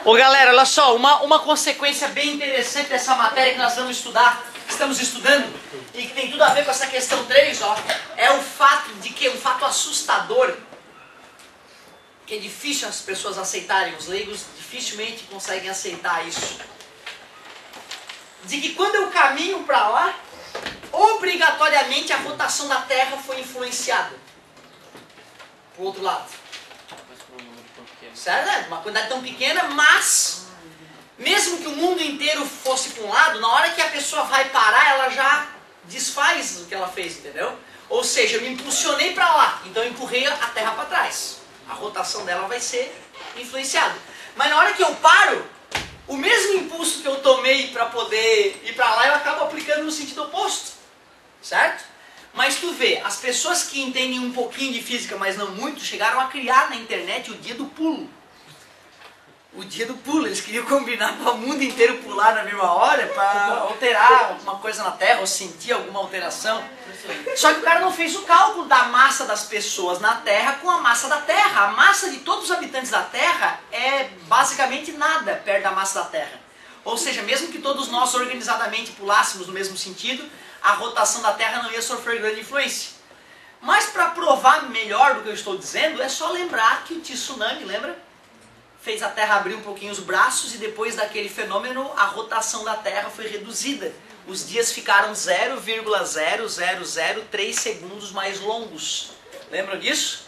Ô galera, olha só, uma consequência bem interessante dessa matéria que nós vamos estudar, estamos estudando, e que tem tudo a ver com essa questão 3, ó, é o fato de que, um fato assustador, que é difícil as pessoas aceitarem, os leigos dificilmente conseguem aceitar isso, de que quando eu caminho para lá, obrigatoriamente a rotação da Terra foi influenciada para o outro lado. Certo? É uma quantidade tão pequena, mas mesmo que o mundo inteiro fosse para um lado, na hora que a pessoa vai parar, ela já desfaz o que ela fez, entendeu? Ou seja, eu me impulsionei para lá, então eu empurrei a Terra para trás. A rotação dela vai ser influenciada. Mas na hora que eu paro, o mesmo impulso que eu tomei para poder ir para lá, eu acabo aplicando no sentido oposto. Certo? Mas tu vê, as pessoas que entendem um pouquinho de física, mas não muito, chegaram a criar na internet o dia do pulo. O dia do pulo, eles queriam combinar para o mundo inteiro pular na mesma hora, para alterar alguma coisa na Terra, ou sentir alguma alteração. Só que o cara não fez o cálculo da massa das pessoas na Terra com a massa da Terra. A massa de todos os habitantes da Terra é basicamente nada perto da massa da Terra. Ou seja, mesmo que todos nós organizadamente pulássemos no mesmo sentido, a rotação da Terra não ia sofrer grande influência. Mas para provar melhor do que eu estou dizendo, é só lembrar que o tsunami, lembra? Fez a Terra abrir um pouquinho os braços e depois daquele fenômeno a rotação da Terra foi reduzida. Os dias ficaram 0,0003 segundos mais longos. Lembram disso?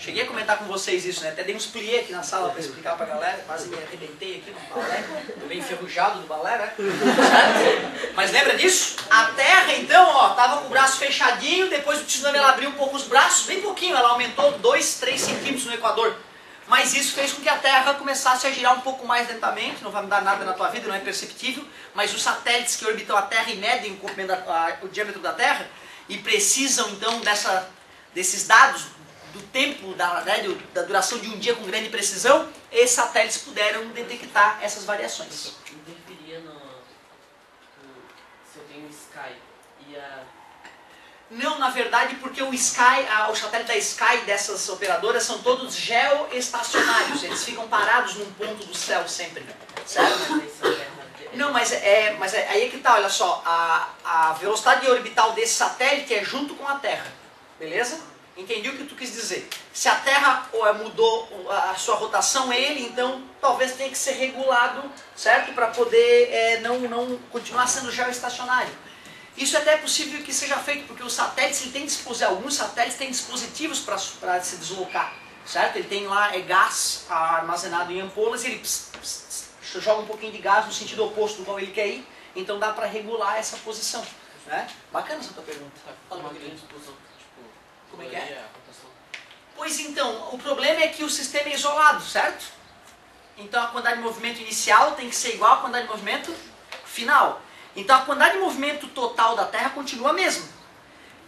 Cheguei a comentar com vocês isso, né? Até dei uns plié aqui na sala para explicar para a galera. Quase me arrebentei aqui no balé. Tô bem enferrujado do balé, né? Mas lembra disso? A Terra, então, ó, tava com o braço fechadinho. Depois do tsunami ela abriu um pouco os braços. Bem pouquinho, ela aumentou 2, 3 centímetros no Equador. Mas isso fez com que a Terra começasse a girar um pouco mais lentamente. Não vai mudar nada na tua vida, não é perceptível. Mas os satélites que orbitam a Terra e medem o diâmetro da Terra e precisam, então, desses dados do tempo, da duração de um dia com grande precisão, esses satélites puderam detectar essas variações. Interferia se eu tenho Sky e a... Não, na verdade, porque o satélite da Sky dessas operadoras são todos geoestacionários, eles ficam parados num ponto do céu sempre, certo? Não, mas aí é que tá, olha só, a velocidade orbital desse satélite é junto com a Terra, beleza? Entendi o que tu quis dizer. Se a Terra mudou a sua rotação, ele então talvez tenha que ser regulado, certo? Para poder não continuar sendo geoestacionário. Isso até é possível que seja feito, porque os satélites, alguns satélites têm dispositivos para se deslocar, certo? Ele tem lá gás armazenado em ampolas e ele joga um pouquinho de gás no sentido oposto do qual ele quer ir, então dá para regular essa posição. Né? Bacana essa tua pergunta. Fala uma grande explosão. Como é que é? Pois então, o problema é que o sistema é isolado, certo? Então a quantidade de movimento inicial tem que ser igual à quantidade de movimento final. Então a quantidade de movimento total da Terra continua a mesma.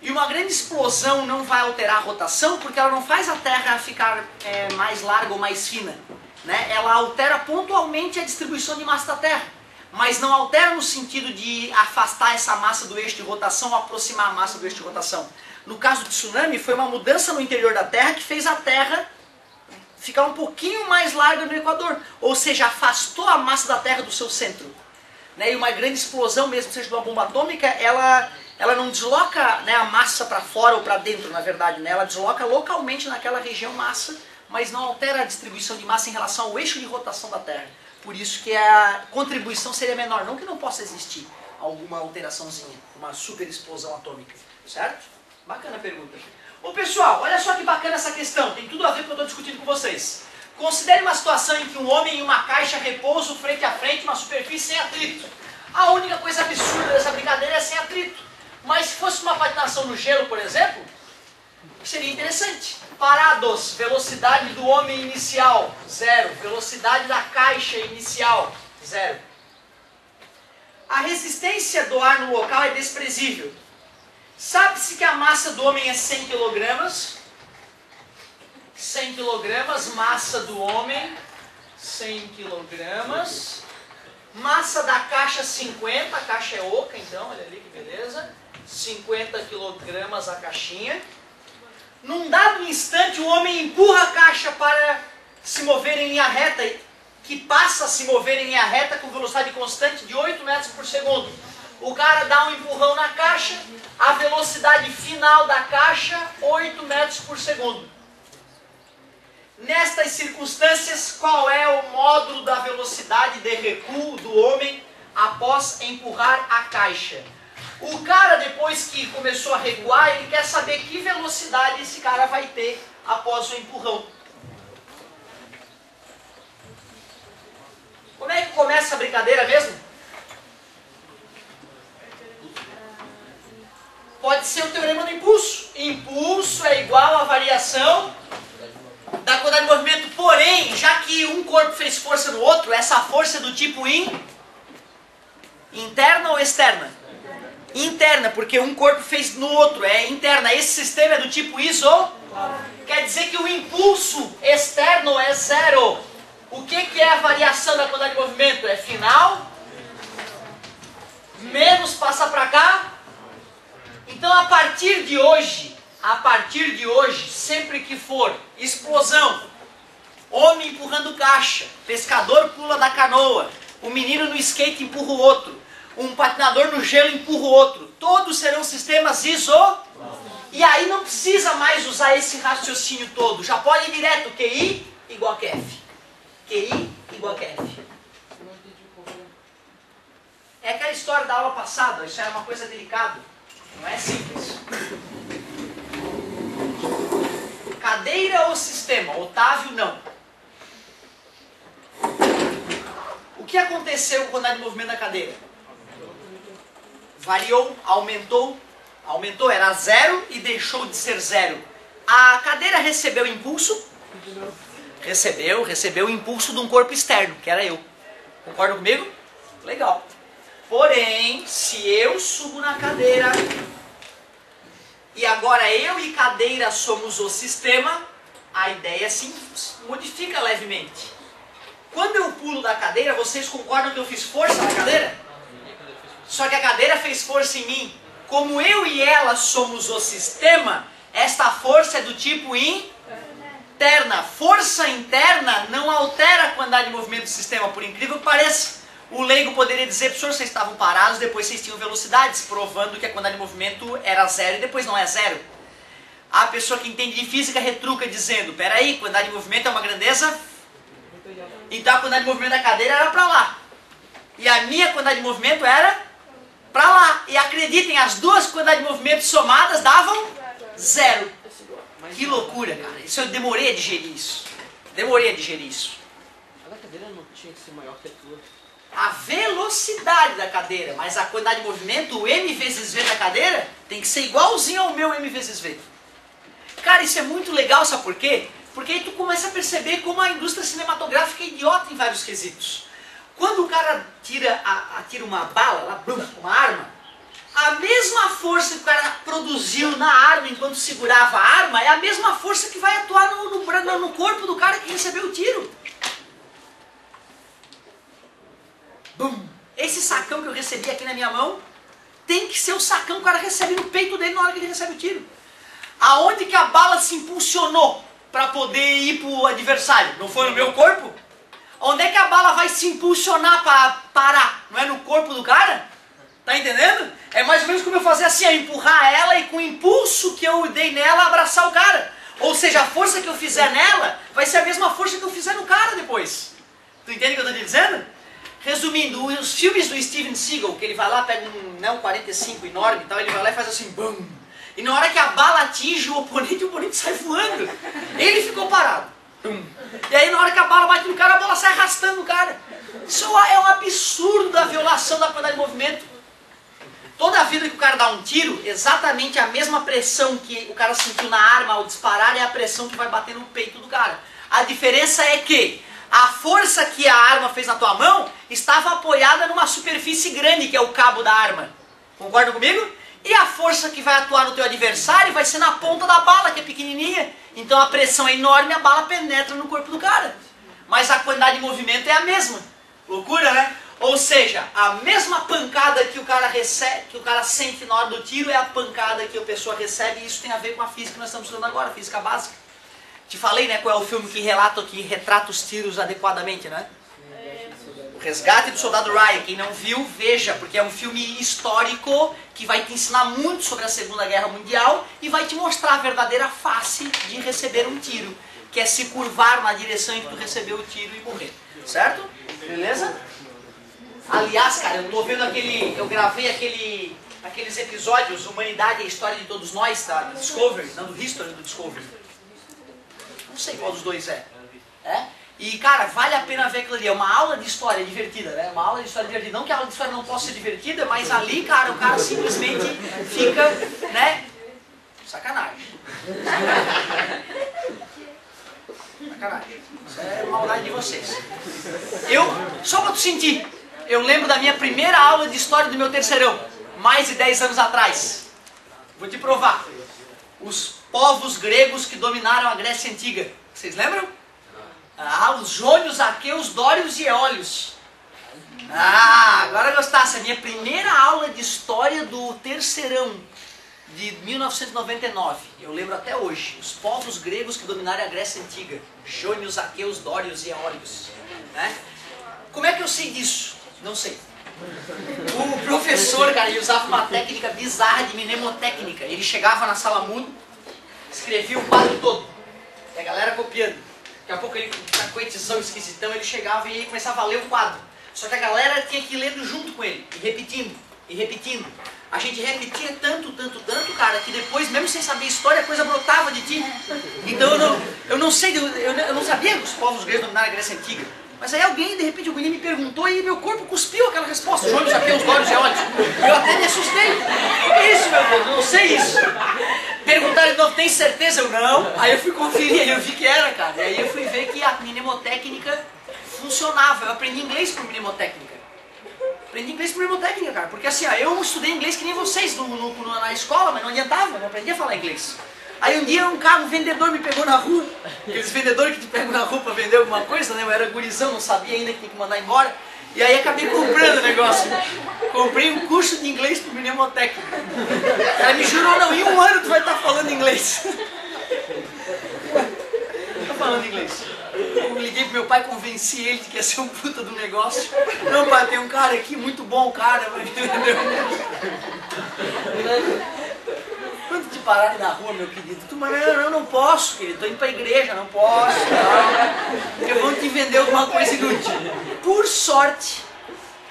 E uma grande explosão não vai alterar a rotação porque ela não faz a Terra ficar mais larga ou mais fina. Né? Ela altera pontualmente a distribuição de massa da Terra. Mas não altera no sentido de afastar essa massa do eixo de rotação ou aproximar a massa do eixo de rotação. No caso do tsunami, foi uma mudança no interior da Terra que fez a Terra ficar um pouquinho mais larga no Equador. Ou seja, afastou a massa da Terra do seu centro. Né? E uma grande explosão, mesmo que seja de uma bomba atômica, ela não desloca, né, a massa para fora ou para dentro, na verdade. Né? Ela desloca localmente naquela região massa, mas não altera a distribuição de massa em relação ao eixo de rotação da Terra. Por isso que a contribuição seria menor. Não que não possa existir alguma alteraçãozinha, uma super explosão atômica. Certo? Bacana a pergunta. Ô pessoal, olha só que bacana essa questão, tem tudo a ver com o que eu estou discutindo com vocês. Considere uma situação em que um homem e uma caixa repousam frente a frente numa superfície sem atrito. A única coisa absurda dessa brincadeira é sem atrito. Mas se fosse uma patinação no gelo, por exemplo, seria interessante. Parados, velocidade do homem inicial, 0. Velocidade da caixa inicial, 0. A resistência do ar no local é desprezível. Sabe-se que a massa do homem é 100 kg. 100 kg, massa do homem, 100 kg. Massa da caixa 50, a caixa é oca então, olha ali que beleza. 50 kg a caixinha. Num dado instante o homem empurra a caixa para se mover em linha reta que passa a se mover em linha reta com velocidade constante de 8 metros por segundo. O cara dá um empurrão na caixa, a velocidade final da caixa, 8 metros por segundo. Nestas circunstâncias, qual é o módulo da velocidade de recuo do homem após empurrar a caixa? O cara, depois que começou a recuar, ele quer saber que velocidade esse cara vai ter após o empurrão. Como é que começa a brincadeira mesmo? Pode ser o teorema do impulso. Impulso é igual à variação da quantidade de movimento. Porém, já que um corpo fez força no outro, essa força é do tipo interna ou externa? Interna, porque um corpo fez no outro, é interna. Esse sistema é do tipo quer dizer que o impulso externo é zero. O que é a variação da quantidade de movimento? É final, menos passar para cá. Então a partir de hoje, sempre que for explosão, homem empurrando caixa, pescador pula da canoa, o menino no skate empurra o outro, um patinador no gelo empurra o outro, todos serão sistemas E aí não precisa mais usar esse raciocínio todo, já pode ir direto, QI igual a QF. QI igual a QF. É aquela história da aula passada, isso era uma coisa delicada, não é simples. Cadeira ou sistema? Otávio, não. O que aconteceu com a quantidade de movimento da cadeira? Variou, aumentou, era zero e deixou de ser zero. A cadeira recebeu impulso? Recebeu o impulso de um corpo externo, que era eu. Concorda comigo? Legal. Porém, se eu subo na cadeira e agora eu e cadeira somos o sistema, a ideia se modifica levemente. Quando eu pulo da cadeira, vocês concordam que eu fiz força na cadeira? Só que a cadeira fez força em mim. Como eu e ela somos o sistema, esta força é do tipo interna. Força interna não altera a quantidade de movimento do sistema, por incrível que pareça. O leigo poderia dizer, professor, vocês estavam parados, depois vocês tinham velocidades, provando que a quantidade de movimento era zero e depois não é zero. A pessoa que entende de física retruca dizendo, peraí, quantidade de movimento é uma grandeza? Então a quantidade de movimento da cadeira era para lá. E a minha quantidade de movimento era para lá. E acreditem, as duas quantidades de movimento somadas davam zero. Que loucura, cara. Isso eu demorei a digerir isso. A da cadeira não tinha que ser maior que a tua. A velocidade da cadeira, mas a quantidade de movimento, o M vezes V da cadeira, tem que ser igualzinho ao meu M vezes V. Cara, isso é muito legal, sabe por quê? Porque aí tu começa a perceber como a indústria cinematográfica é idiota em vários quesitos. Quando o cara atira uma bala, uma arma, a mesma força que o cara produziu na arma enquanto segurava a arma é a mesma força que vai atuar no corpo do cara que recebeu o tiro. Bum. Esse sacão que eu recebi aqui na minha mão tem que ser o sacão que o cara recebe no peito dele na hora que ele recebe o tiro. Aonde que a bala se impulsionou para poder ir para o adversário? Não foi no meu corpo? Onde é que a bala vai se impulsionar para parar? Não é no corpo do cara? Tá entendendo? É mais ou menos como eu fazer assim, empurrar ela e com o impulso que eu dei nela, abraçar o cara. Ou seja, a força que eu fizer nela vai ser a mesma força que eu fizer no cara depois. Tu entende o que eu estou te dizendo? Resumindo, os filmes do Steven Seagal, que ele vai lá, pega um 45 enorme e tal, ele vai lá e faz assim, bum. E na hora que a bala atinge o oponente sai voando. Ele ficou parado. Bum. E aí na hora que a bala bate no cara, a bola sai arrastando o cara. Isso é um absurdo da violação da quantidade de movimento. Toda a vida que o cara dá um tiro, exatamente a mesma pressão que o cara sentiu na arma ao disparar é a pressão que vai bater no peito do cara. A diferença é que a força que a arma fez na tua mão estava apoiada numa superfície grande, que é o cabo da arma. Concorda comigo? E a força que vai atuar no teu adversário vai ser na ponta da bala, que é pequenininha. Então a pressão é enorme e a bala penetra no corpo do cara. Mas a quantidade de movimento é a mesma. Loucura, né? Ou seja, a mesma pancada que o cara recebe, que o cara sente na hora do tiro é a pancada que a pessoa recebe, e isso tem a ver com a física que nós estamos estudando agora, a física básica. Te falei, né, qual é o filme que retrata os tiros adequadamente, né? Resgate do Soldado Ryan. Quem não viu, veja, porque é um filme histórico que vai te ensinar muito sobre a Segunda Guerra Mundial e vai te mostrar a verdadeira face de receber um tiro, que é se curvar na direção em que tu recebeu o tiro e morrer. Certo? Beleza? Aliás, cara, eu tô vendo eu gravei aqueles episódios, Humanidade e a História de Todos Nós, tá? Do Discovery, não do History, do Discovery. Não sei qual dos dois é. E, cara, vale a pena ver aquilo ali. É uma aula de história divertida, né? Uma aula de história divertida. Não que a aula de história não possa ser divertida, mas ali, cara, o cara simplesmente fica, né? Sacanagem. Sacanagem. Isso é maldade de vocês. Só pra tu sentir, eu lembro da minha primeira aula de história do meu terceirão, mais de 10 anos atrás. Vou te provar. Os povos gregos que dominaram a Grécia Antiga. Vocês lembram? Os jônios, aqueus, dórios e eólios. Agora gostasse. A minha primeira aula de história do terceirão de 1999. Eu lembro até hoje. Os povos gregos que dominaram a Grécia Antiga. Jônios, aqueus, dórios e eólios. Né? Como é que eu sei disso? Não sei. O professor, cara, ele usava uma técnica bizarra de mnemotécnica. Ele chegava na sala muda, escrevia o quadro todo. E a galera copiando. Daqui a pouco ele, com a coetizão esquisitão, ele chegava e começava a ler o quadro. Só que a galera tinha que ir lendo junto com ele, e repetindo, e repetindo. A gente repetia tanto, cara, que depois, mesmo sem saber história, a coisa brotava de ti. Então eu não sei, eu não sabia que os povos gregos dominaram a Grécia Antiga. Mas aí alguém, de repente, me perguntou e meu corpo cuspiu aquela resposta. Os olhos aqui, os olhos e olhos. Eu até me assustei. O que é isso, meu Deus? Eu não sei isso. Perguntaram de novo, tem certeza? Eu não. Aí eu fui conferir, aí eu vi que era, cara. E aí eu fui ver que a mnemotécnica funcionava. Eu aprendi inglês por mnemotécnica. Aprendi inglês por mnemotécnica, cara. Porque assim, eu estudei inglês que nem vocês na escola, mas não adiantava, não aprendi a falar inglês. Aí um dia um vendedor me pegou na rua, aqueles vendedores que te pegam na rua pra vender alguma coisa, né? Eu era gurizão, não sabia ainda que tinha que mandar embora. E aí acabei comprando o negócio. Comprei um curso de inglês pro mnemotécnico. Ela me jurou, não, em 1 ano tu vai estar falando inglês. Tô falando inglês. Eu liguei pro meu pai, convenci ele de que ia ser um puta do negócio. Não, pai, tem um cara aqui, muito bom cara, entendeu? Quando te pararem na rua, meu querido, tu, mas eu não posso, querido, tô indo pra igreja, não posso, não, porque vão te vender alguma coisa inútil. Por sorte,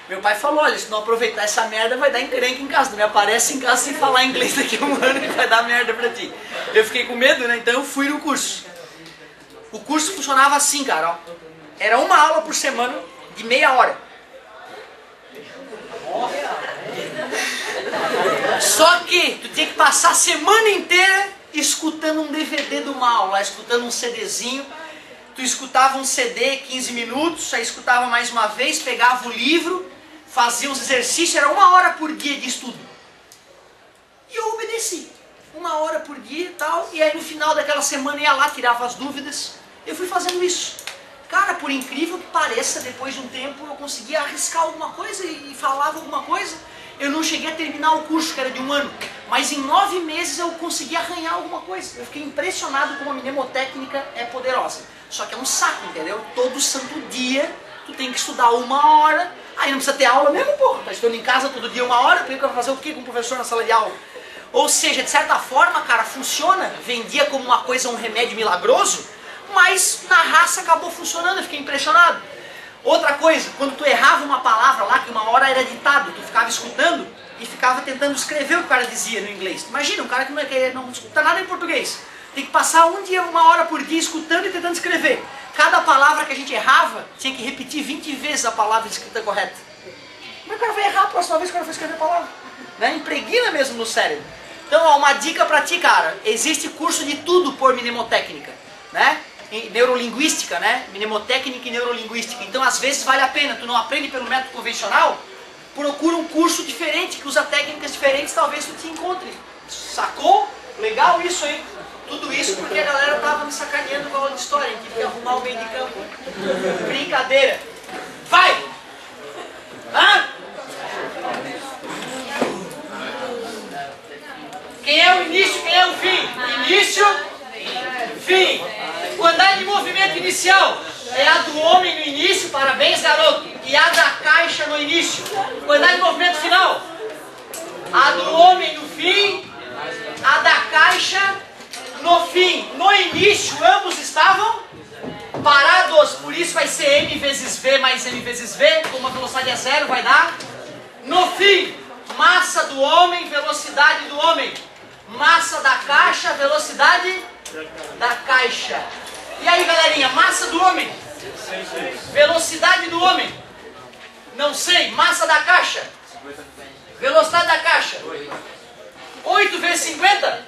meu pai falou, olha, se não aproveitar essa merda, vai dar encrenca em casa, tu me aparece em casa sem falar inglês daqui a 1 ano e vai dar merda pra ti. Eu fiquei com medo, né, então eu fui no curso. O curso funcionava assim, cara, ó. Era 1 aula por semana, de meia hora. Só que tu tinha que passar a semana inteira escutando um DVD de uma aula, escutando um CDzinho. Tu escutava um CD 15 minutos, aí escutava mais uma vez, pegava o livro, fazia uns exercícios, era 1 hora por dia de estudo. E eu obedeci. 1 hora por dia e tal, e aí no final daquela semana ia lá, tirava as dúvidas. Eu fui fazendo isso. Cara, por incrível que pareça, depois de um tempo eu conseguia arriscar alguma coisa e falava alguma coisa. Eu não cheguei a terminar o curso, que era de 1 ano, mas em 9 meses eu consegui arranhar alguma coisa. Eu fiquei impressionado como a mnemotécnica é poderosa. Só que é um saco, entendeu? Todo santo dia tu tem que estudar 1 hora, aí não precisa ter aula mesmo, porra. Tá estudando em casa todo dia 1 hora, tu vai fazer o que com o professor na sala de aula? Ou seja, de certa forma, cara, funciona, vendia como uma coisa, um remédio milagroso, mas na raça acabou funcionando, eu fiquei impressionado. Outra coisa, quando tu errava uma palavra lá, que 1 hora era ditado, tu ficava escutando e ficava tentando escrever o que o cara dizia no inglês. Imagina, um cara que não escuta nada em português. Tem que passar 1 dia, 1 hora por dia escutando e tentando escrever. Cada palavra que a gente errava, tinha que repetir 20 vezes a palavra escrita correta. Como é que o cara vai errar a próxima vez que o cara for escrever a palavra? Né? Impregna mesmo no cérebro. Então, ó, uma dica pra ti, cara. Existe curso de tudo por mnemotécnica, né? Neurolinguística, né? Mnemotécnica e neurolinguística. Então, às vezes, vale a pena. Tu não aprende pelo método convencional, procura um curso diferente, que usa técnicas diferentes, talvez tu te encontre. Sacou? Legal isso, hein? Tudo isso porque a galera tava me sacaneando com a aula de história. A gente tive que arrumar o meio de campo. Brincadeira. Vai! Hã? Quem é o início, quem é o fim? Início, fim. O andar de movimento inicial é a do homem no início, parabéns garoto, e a da Quantidade de movimento final. A do homem no fim, a da caixa no fim. No início, ambos estavam parados, por isso vai ser m vezes v mais m vezes v, como a velocidade é zero, vai dar. No fim, massa do homem, velocidade do homem. Massa da caixa, velocidade da caixa. E aí, galerinha, massa do homem, velocidade do homem. Não sei, massa da caixa, velocidade da caixa. 8 vezes 50?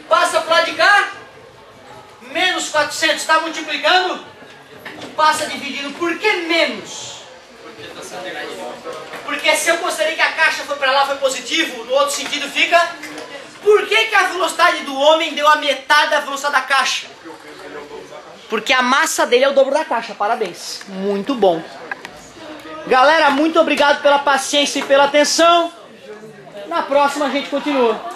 Passa para lá de cá. Menos 400, está multiplicando? Passa dividindo. Por que menos? Porque se eu considerei que a caixa foi para lá, foi positivo, no outro sentido fica... Por que a velocidade do homem deu a metade da velocidade da caixa? Porque a massa dele é o dobro da caixa. Parabéns. Muito bom. Galera, muito obrigado pela paciência e pela atenção. Na próxima a gente continua.